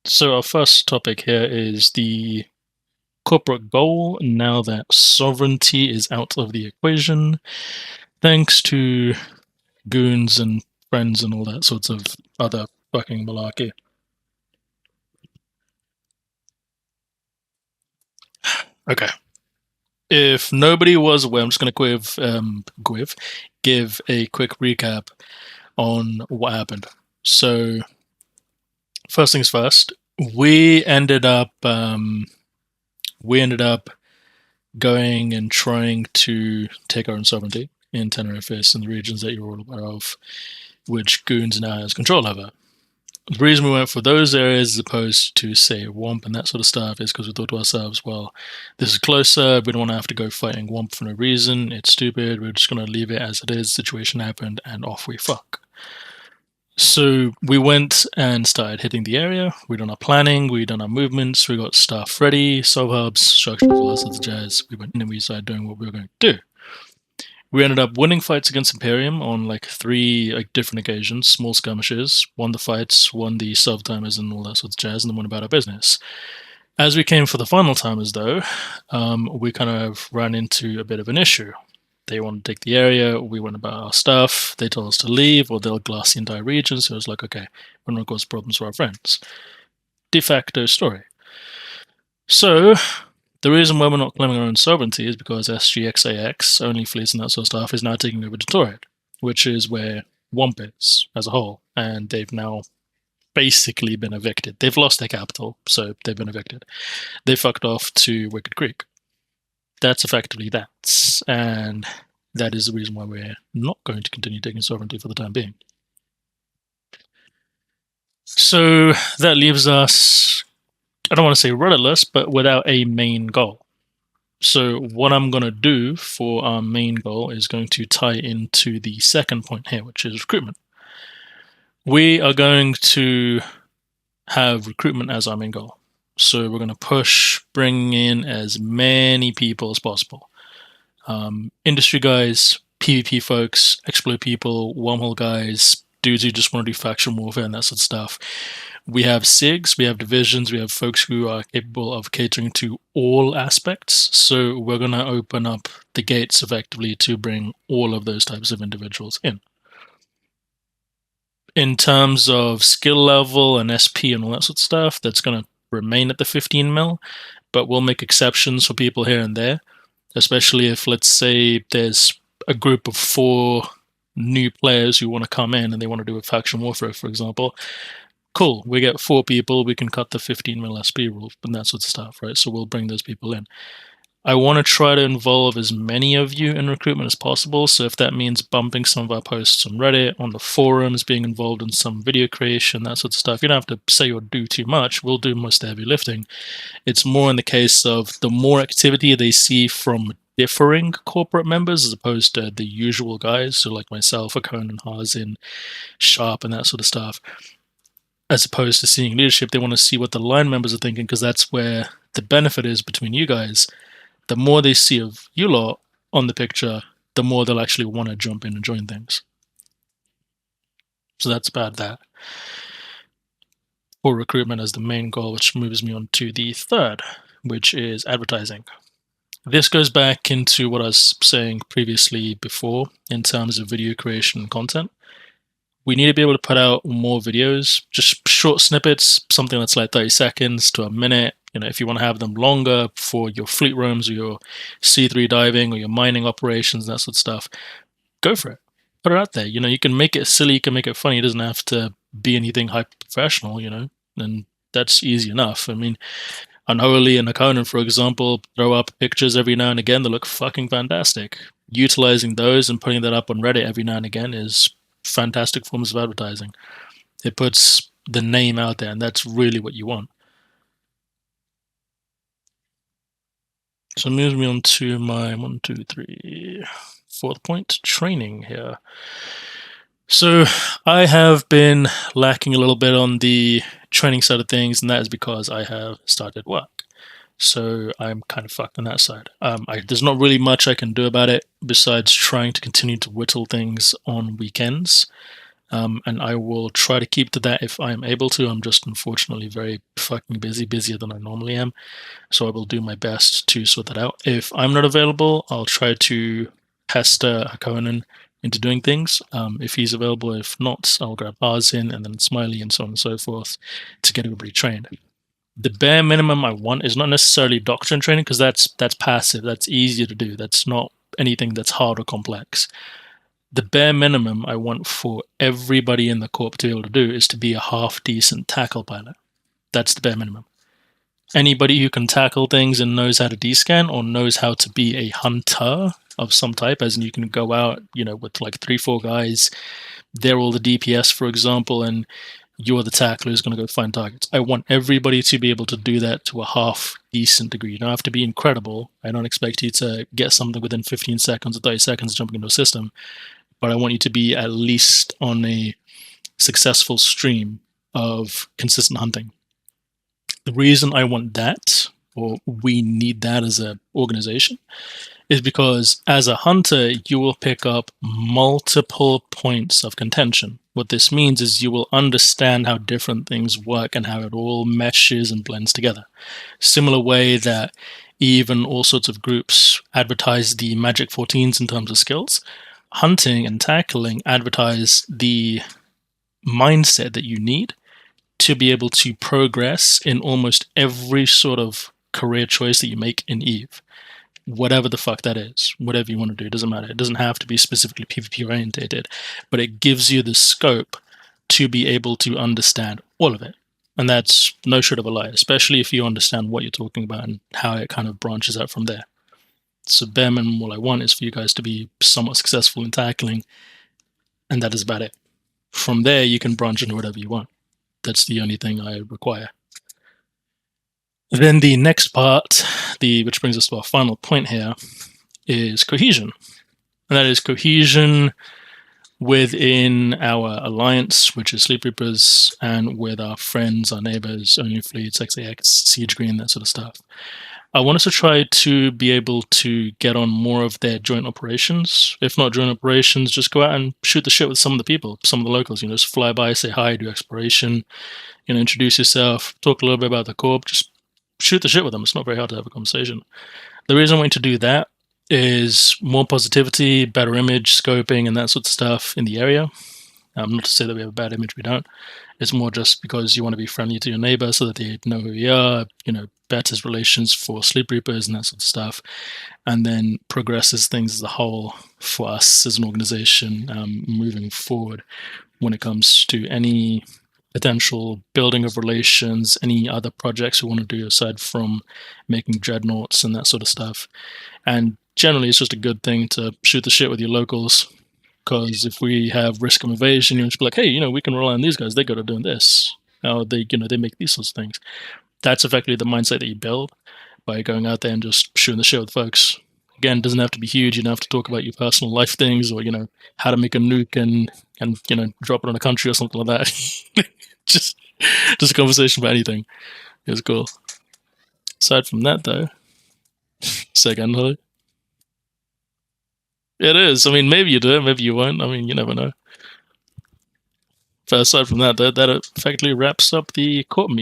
So our first topic here is the corporate goal now that sovereignty is out of the equation, thanks to goons and friends and all that sorts of other fucking malarkey. Okay. If nobody was aware, I'm just going to give a quick recap on what happened. So, first things first, we ended up we ended up going and trying to take our own sovereignty in Tenerife and the regions that you're all aware of, which goons now has control over. The reason we went for those areas as opposed to, say, Womp and that sort of stuff is because we thought to ourselves, well, this is closer, we don't want to have to go fighting Womp for no reason, it's stupid, we're just going to leave it as it is, situation happened, and off we fuck. So we went and started hitting the area. We done our planning, we done our movements, we got stuff ready, sub-hubs, structures, all that sort of jazz. We went in and we started doing what we were going to do. We ended up winning fights against Imperium on like three different occasions, small skirmishes, won the fights, won the sub-timers and all that sort of jazz, and then went about our business. As we came for the final timers, though, we kind of ran into a bit of an issue. They wanted to take the area, we went about our stuff, they told us to leave, or they'll glass the entire region, so it was like, okay, we're not going to cause problems for our friends. De facto story. So, the reason why we're not claiming our own sovereignty is because SGXAX, only fleets and that sort of stuff, is now taking over Detroit, which is where Womp is as a whole, and they've now basically been evicted. They've lost their capital, so they've been evicted. They fucked off to Wicked Creek. That's effectively that, and that is the reason why we're not going to continue taking sovereignty for the time being. So that leaves us, I don't want to say rudderless, but without a main goal. So what I'm going to do for our main goal is going to tie into the second point here, which is recruitment. We are going to have recruitment as our main goal. So we're going to push bringing in as many people as possible. Industry guys, PvP folks, exploit people, wormhole guys, dudes who just want to do faction warfare and that sort of stuff. We have SIGs, we have divisions, we have folks who are capable of catering to all aspects. So we're going to open up the gates effectively to bring all of those types of individuals in. In terms of skill level and SP and all that sort of stuff, that's going to remain at the 15 mil, but we'll make exceptions for people here and there, especially if, let's say, there's a group of 4 new players who want to come in and they want to do a faction warfare, for example. Cool, we get 4 people, we can cut the 15 mil SP rule and that sort of stuff, right? So we'll bring those people in. I want to try to involve as many of you in recruitment as possible, so if that means bumping some of our posts on Reddit, on the forums, being involved in some video creation, that sort of stuff, you don't have to say or do too much, we'll do most of the heavy lifting. It's more in the case of the more activity they see from differing corporate members as opposed to the usual guys, so like myself, Conan, Harzin, Sharp, and that sort of stuff. As opposed to seeing leadership, they want to see what the line members are thinking, because that's where the benefit is between you guys. The more they see of you lot on the picture, the more they'll actually want to jump in and join things. So that's about that. For recruitment as the main goal, which moves me on to the third, which is advertising. This goes back into what I was saying previously before in terms of video creation and content. We need to be able to put out more videos, just short snippets, something that's like 30 seconds to a minute. You know, if you want to have them longer for your fleet roams or your C3 diving or your mining operations and that sort of stuff, go for it. Put it out there. You know, you can make it silly, you can make it funny. It doesn't have to be anything hyper professional, you know, and that's easy enough. I mean, Unholy and Conan, for example, throw up pictures every now and again that look fucking fantastic. Utilizing those and putting that up on Reddit every now and again is fantastic forms of advertising. It puts the name out there, and that's really what you want. So it moves me on to my 4th point, training here. So I have been lacking a little bit on the training side of things, and that is because I have started work. So I'm kind of fucked on that side. There's not really much I can do about it besides trying to continue to whittle things on weekends. And I will try to keep to that if I am able to. I'm just unfortunately very fucking busy, busier than I normally am. So I will do my best to sort that out. If I'm not available, I'll try to pester Conan into doing things. If he's available, if not, I'll grab Arzin and then Smiley and so on and so forth to get everybody trained. The bare minimum I want is not necessarily doctrine training because that's passive. That's easier to do. That's not anything that's hard or complex. The bare minimum I want for everybody in the Corp to be able to do is to be a half decent tackle pilot. That's the bare minimum. Anybody who can tackle things and knows how to descan or knows how to be a hunter of some type, as in you can go out, with like 3-4 guys, they're all the DPS, for example, and you're the tackler who's going to go find targets. I want everybody to be able to do that to a half decent degree. You don't have to be incredible. I don't expect you to get something within 15 seconds or 30 seconds jumping into a system, but I want you to be at least on a successful stream of consistent hunting. The reason I want that, or we need that as an organization, is because as a hunter, you will pick up multiple points of contention. What this means is you will understand how different things work and how it all meshes and blends together. Similar way that even all sorts of groups advertise the Magic 14s in terms of skills, hunting and tackling advertise the mindset that you need to be able to progress in almost every sort of career choice that you make in EVE. Whatever the fuck that is, whatever you want to do, it doesn't matter. It doesn't have to be specifically PvP orientated, but it gives you the scope to be able to understand all of it. And that's no short of a lie, especially if you understand what you're talking about and how it kind of branches out from there. So bare minimum, all I want is for you guys to be somewhat successful in tackling, and that is about it. From there, you can branch into whatever you want. That's the only thing I require. Then the next part, which brings us to our final point here, is cohesion. And that is cohesion within our alliance, which is Sleep Reapers, and with our friends, our neighbors, Only Fleet, XAX, Siege Green, that sort of stuff. I want us to try to be able to get on more of their joint operations. If not joint operations, just go out and shoot the shit with some of the people, some of the locals. Just fly by, say hi, do exploration, introduce yourself, talk a little bit about the Corp, just shoot the shit with them. It's not very hard to have a conversation. The reason I want you to do that is more positivity, better image, scoping, and that sort of stuff in the area. Not to say that we have a bad image, we don't. It's more just because you want to be friendly to your neighbor so that they know who you are, betters relations for Sleep Reapers and that sort of stuff, and then progresses things as a whole for us as an organization moving forward when it comes to any potential building of relations, any other projects we want to do aside from making dreadnoughts and that sort of stuff. And generally, it's just a good thing to shoot the shit with your locals, because if we have risk of invasion, you just be like, hey, we can rely on these guys. They go to doing this. They make these sorts of things. That's effectively the mindset that you build by going out there and just shooting the shit with folks. Again, it doesn't have to be huge. You don't have to talk about your personal life things or, how to make a nuke and drop it on a country or something like that. just a conversation about anything. It was cool. Aside from that, though, say again, Holly. It is. I mean, maybe you do it, maybe you won't. I mean, you never know. But aside from that, that effectively wraps up the Corp meeting.